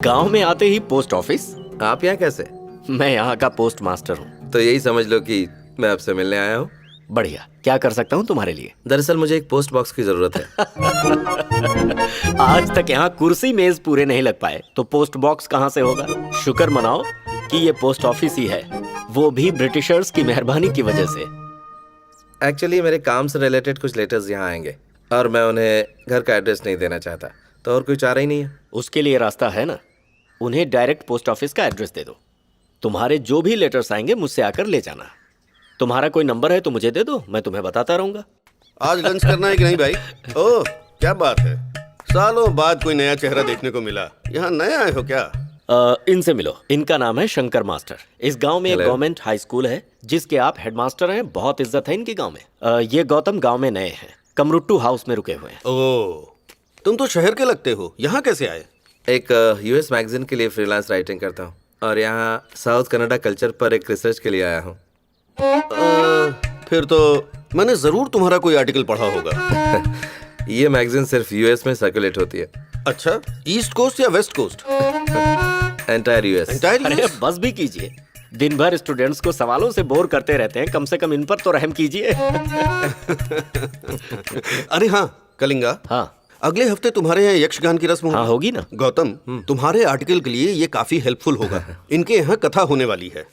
गांव में आते ही पोस्ट ऑफिस। आप यहाँ कैसे? मैं यहाँ का पोस्ट मास्टर हूँ। तो यही समझ लो कि मैं आपसे मिलने आया हूँ। बढ़िया, क्या कर सकता हूँ तुम्हारे लिए? दरअसल मुझे एक पोस्ट बॉक्स की जरूरत है। आज तक यहाँ कुर्सी मेज पूरे नहीं लग पाए तो पोस्ट बॉक्स कहाँ से होगा? शुक्र मनाओ कि ये पोस्ट ऑफिस ही है, वो भी ब्रिटिशर्स की मेहरबानी की वजह से। एक्चुअली मेरे काम से रिलेटेड कुछ लेटर्स यहाँ आएंगे और मैं उन्हें घर का एड्रेस नहीं देना चाहता, तो और कोई चारा ही नहीं है। उसके लिए रास्ता है ना, उन्हें डायरेक्ट पोस्ट ऑफिस का एड्रेस दे दो। तुम्हारे जो भी लेटर्स आएंगे मुझसे आकर ले जाना। तुम्हारा कोई नंबर है तो मुझे दे दो, मैं तुम्हें बताता रहूंगा। आज लंच करना है कि नहीं भाई? ओह क्या बात है, सालों बाद कोई नया चेहरा देखने को मिला। यहाँ नए आए हो क्या? इनसे मिलो, इनका नाम है शंकर मास्टर। इस गांव में एक Hello. गवर्नमेंट हाई स्कूल है जिसके आप हेडमास्टर हैं, बहुत इज्जत है इनकी गांव में। ये गौतम गांव में नए हैं, कमरुट्टू हाउस में रुके हुए हैं। ओह तुम तो शहर के लगते हो, यहाँ कैसे आए? एक यूएस मैगजीन के लिए फ्रीलांस राइटिंग करता हूँ और यहाँ साउथ कनाडा कल्चर पर एक रिसर्च के लिए आया हूँ। फिर तो मैंने जरूर तुम्हारा कोई आर्टिकल पढ़ा होगा। ये मैगजीन सिर्फ यूएस में सर्कुलेट होती है। अच्छा, ईस्ट कोस्ट या वेस्ट कोस्ट? Entire US. अरे बस भी कीजिए, दिन भर स्टूडेंट्स को सवालों से बोर करते रहते हैं, कम से कम इन पर तो रहम कीजिए। अरे हाँ कलिंगा, हाँ अगले हफ्ते तुम्हारे यहाँ यक्षगान की रस्म हाँ होगी ना। गौतम, तुम्हारे आर्टिकल के लिए ये काफी हेल्पफुल होगा। इनके यहाँ कथा होने वाली है।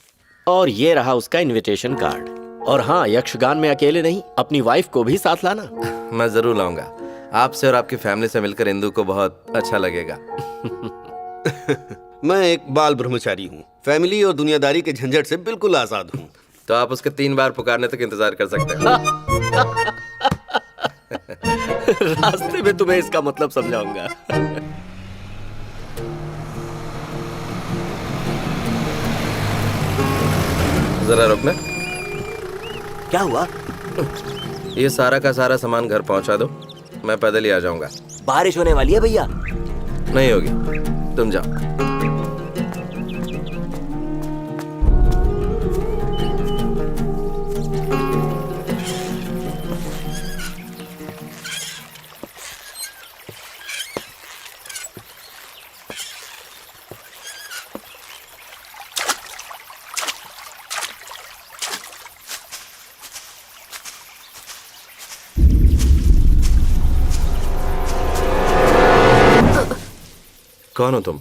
और ये रहा उसका इनविटेशन कार्ड। और हाँ, यक्षगान में अकेले नहीं, अपनी वाइफ को भी साथ लाना। मैं जरूर लाऊंगा। आपसे और आपकी फैमिली से मिलकर इंदु को बहुत अच्छा लगेगा। मैं एक बाल ब्रह्मचारी हूँ, फैमिली और दुनियादारी के झंझट से बिल्कुल आजाद हूँ। तो आप उसके 3 बार पुकारने तक इंतजार कर सकते हैं। रास्ते में तुम्हें इसका मतलब समझाऊंगा। जरा रुकना। क्या हुआ? ये सारा का सारा सामान घर पहुंचा दो, मैं पैदल ही आ जाऊंगा। बारिश होने वाली है भैया। नहीं होगी, तुम जाओ। कौन हो तुम?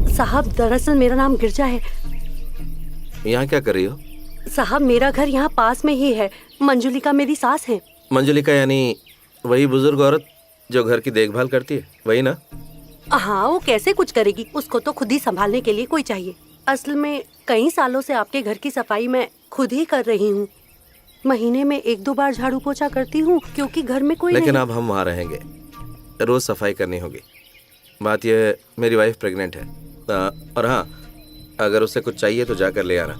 साहब दरअसल मेरा नाम गिरजा है। यहाँ क्या कर रही हो? साहब मेरा घर यहाँ पास में ही है, मंजुलिका मेरी सास है। मंजुलिका यानी वही बुजुर्ग औरत जो घर की देखभाल करती है, वही ना? हाँ, वो कैसे कुछ करेगी, उसको तो खुद ही संभालने के लिए कोई चाहिए। असल में कई सालों से आपके घर की सफाई मैं खुद ही कर रही हूँ। महीने में 1-2 बार झाड़ू पोछा करती हूँ क्योंकि घर में कोई लेकिन नहीं। अब हम वहाँ रहेंगे, रोज सफाई करनी होगी। बात यह है, मेरी वाइफ प्रेग्नेंट है। और हाँ, अगर उसे कुछ चाहिए तो जाकर ले आना।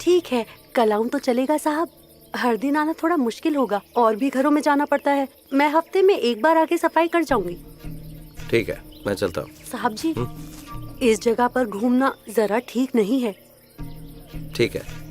ठीक है, कल आऊँ तो चलेगा साहब? हर दिन आना थोड़ा मुश्किल होगा, और भी घरों में जाना पड़ता है। मैं हफ्ते में 1 बार आके सफाई कर जाऊंगी। ठीक है, मैं चलता हूँ। साहब जी, इस जगह पर घूमना जरा ठीक नहीं है। ठीक है।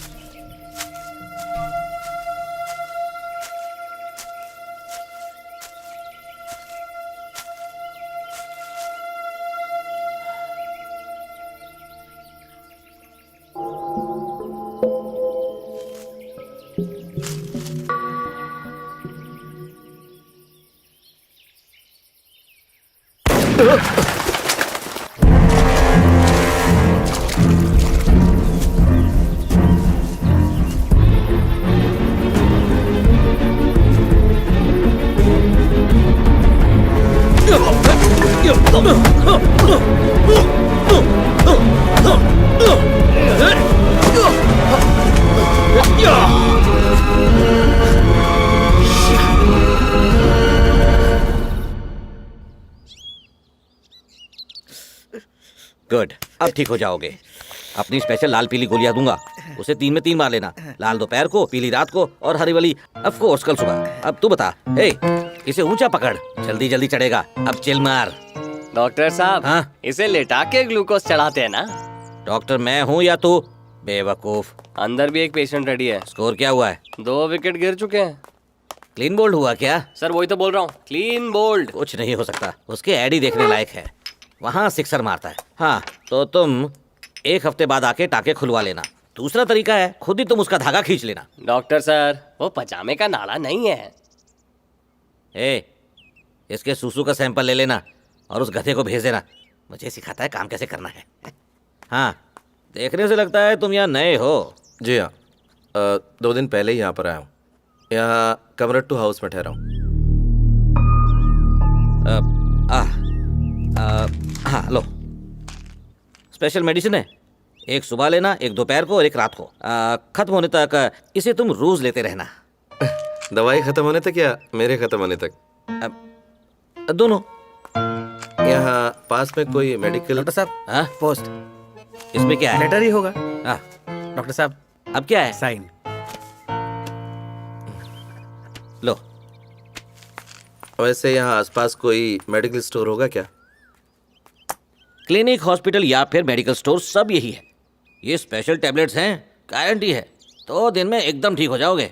गुड, अब ठीक हो जाओगे। अपनी स्पेशल लाल पीली गोलियां दूंगा, उसे 3 में 3 मार लेना। लाल दोपहर को, पीली रात को और हरी वाली ऑफ कोर्स कल सुबह। अब तू बता, इसे ऊंचा पकड़, जल्दी जल्दी चढ़ेगा। अब चिल मार। डॉक्टर साहब, हाँ? इसे लेटा के ग्लूकोज चढ़ाते हैं ना? डॉक्टर मैं हूँ या तू? बेवकूफ। अंदर भी एक पेशेंट रेडी है। स्कोर क्या हुआ है? 2 विकेट गिर चुके हैं। क्लीन बोल्ड हुआ क्या? सर वही तो बोल रहा हूँ, क्लीन बोल्ड। कुछ नहीं हो सकता, उसके एड ही देखने लायक है। वहाँ सिक्सर मारता है। हाँ, तो तुम 1 हफ्ते बाद आके टाके खुलवा लेना। दूसरा तरीका है खुद ही तुम उसका धागा खींच लेना। डॉक्टर सर, वो पजामे का नाला नहीं है। ए, इसके सूसू का सैंपल ले लेना और उस गधे को भेज देना। मुझे सिखाता है काम कैसे करना है। हाँ, देखने से लगता है तुम यहाँ नए हो। जी हाँ, 2 दिन पहले ही यहाँ पर आया हूँ। यहाँ कमरट्टू हाउस में ठहरा हूँ। हाँ, लो, स्पेशल मेडिसिन है। 1 सुबह लेना, 1 दोपहर को और 1 रात को। खत्म होने तक इसे तुम रोज लेते रहना। दवाई खत्म होने तक या मेरे खत्म होने तक? दोनों। यहाँ पास में कोई मेडिकल? डॉक्टर साहब, हाँ, पोस्ट इसमें क्या है? लेटर ही होगा। हाँ, डॉक्टर साहब, अब क्या है? साइन। लो, वैसे यहाँ आसपास कोई मेडिकल स्टोर होगा क्या? क्लिनिक, हॉस्पिटल या फिर मेडिकल स्टोर सब यही है। ये स्पेशल टैबलेट्स हैं, गारंटी है। तो दिन में एकदम ठीक हो जाओगे।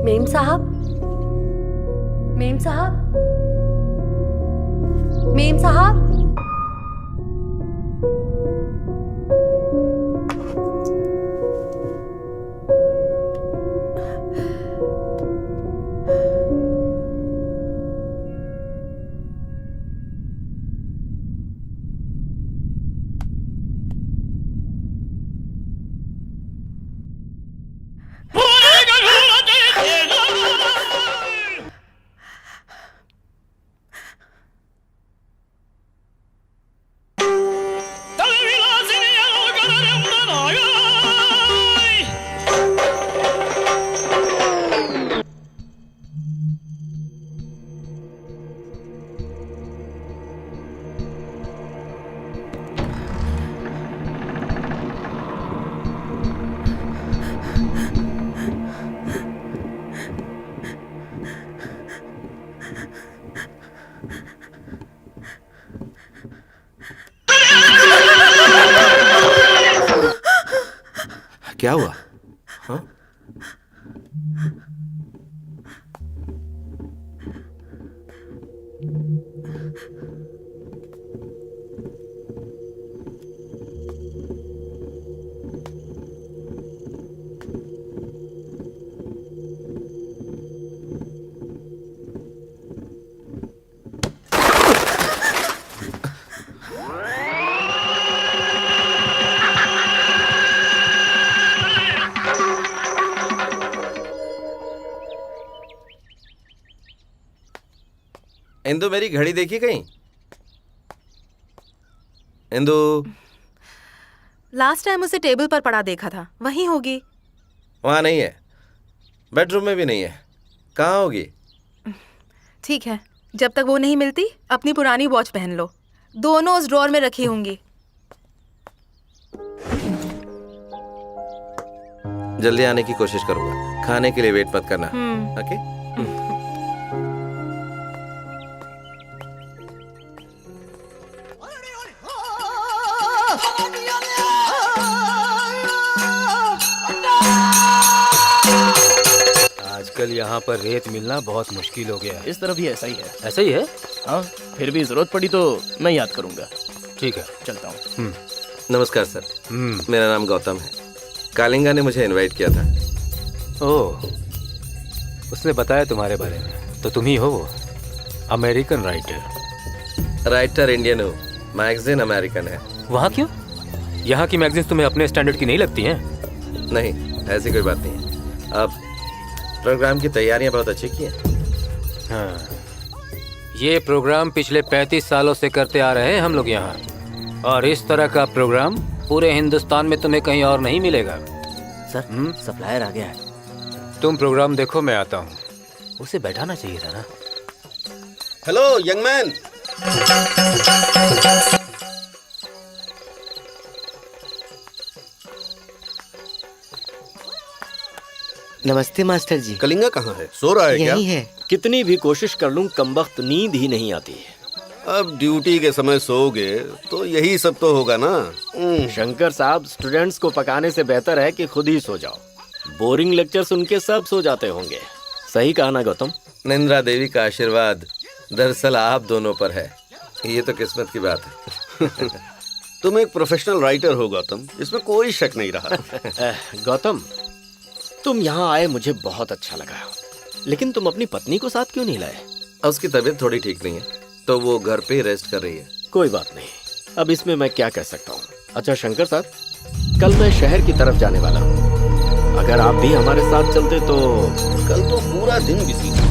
मेम साहब, मेम साहब, मेम साहब। क्या हुआ? हाँ? इंदु, मेरी घड़ी देखी कहीं? इंदु, लास्ट टाइम उसे टेबल पर पड़ा देखा था, वहीं होगी। वहाँ नहीं है, बेडरूम में भी नहीं है। कहाँ होगी? ठीक है, जब तक वो नहीं मिलती अपनी पुरानी वॉच पहन लो। दोनों उस ड्रॉर में रखी होंगी। जल्दी आने की कोशिश करूंगा। खाने के लिए वेट मत करना। ओके? आजकल यहाँ पर रेत मिलना बहुत मुश्किल हो गया है। इस तरफ भी ऐसा ही है। ऐसा ही है? हाँ, फिर भी जरूरत पड़ी तो मैं याद करूंगा। ठीक है। चलता हूँ। नमस्कार सर, मेरा नाम गौतम है। कालिंगा ने मुझे इनवाइट किया था। ओह, उसने बताया तुम्हारे बारे में। तो तुम ही हो वो अमेरिकन राइटर? राइटर इंडियन हूँ, मैगजीन अमेरिकन है। वहाँ क्यों? यहाँ की मैगजीन्स तुम्हें अपने स्टैंडर्ड की नहीं लगती हैं? नहीं, ऐसी कोई बात नहीं है। अब प्रोग्राम की तैयारियां बहुत अच्छी की हैं। हाँ, ये प्रोग्राम पिछले 35 सालों से करते आ रहे हैं हम लोग यहाँ, और इस तरह का प्रोग्राम पूरे हिंदुस्तान में तुम्हें कहीं और नहीं मिलेगा। सर, सप्लायर आ गया है। तुम प्रोग्राम देखो, मैं आता हूँ। उसे बैठाना चाहिए था ना। Hello young man. नमस्ते मास्टर जी। कलिंगा कहाँ है? सो रहा है क्या? यही है। कितनी भी कोशिश कर लूं, कमबख्त नींद ही नहीं आती है। अब ड्यूटी के समय सोओगे तो यही सब तो होगा ना। शंकर साहब, स्टूडेंट्स को पकाने से बेहतर है कि खुद ही सो जाओ। बोरिंग लेक्चर सुन के सब सो जाते होंगे। सही कहा ना गौतम? निंद्रा देवी का आशीर्वाद दरअसल आप दोनों पर है। ये तो किस्मत की बात है। तुम एक प्रोफेशनल राइटर हो गौतम, इसमें कोई शक नहीं रहा। गौतम, तुम यहाँ आए मुझे बहुत अच्छा लगा, लेकिन तुम अपनी पत्नी को साथ क्यों नहीं लाए? उसकी तबीयत थोड़ी ठीक नहीं है, तो वो घर पे ही रेस्ट कर रही है। कोई बात नहीं, अब इसमें मैं क्या कह सकता हूँ। अच्छा शंकर साहब, कल मैं शहर की तरफ जाने वाला हूँ, अगर आप भी हमारे साथ चलते तो। कल तो पूरा दिन बिजी था।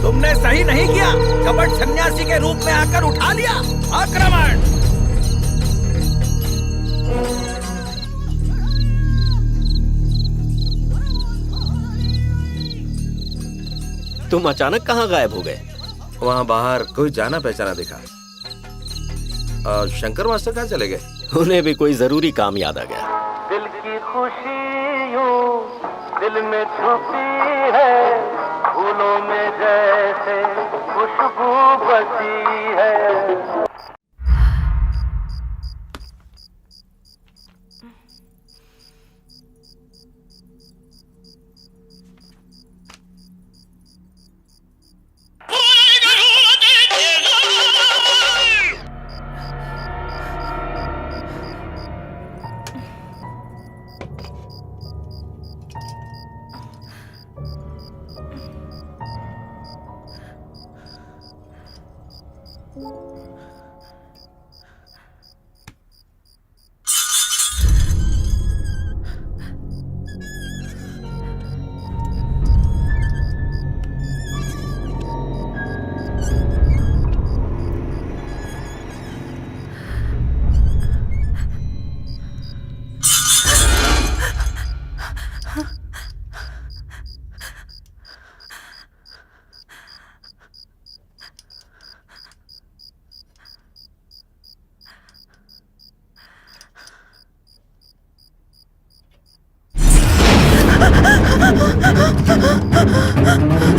तुमने सही नहीं किया, कपट सन्यासी के रूप में आकर उठा लिया। आक्रमण! तुम अचानक कहाँ गायब हो गए? वहाँ बाहर कोई जाना पहचाना दिखा। शंकर मास्टर कहाँ चले गए? उन्हें भी कोई जरूरी काम याद आ गया। दिल की खुशियों दिल में छुपी है, फूलों में जैसे खुशबू बसी है। Ah!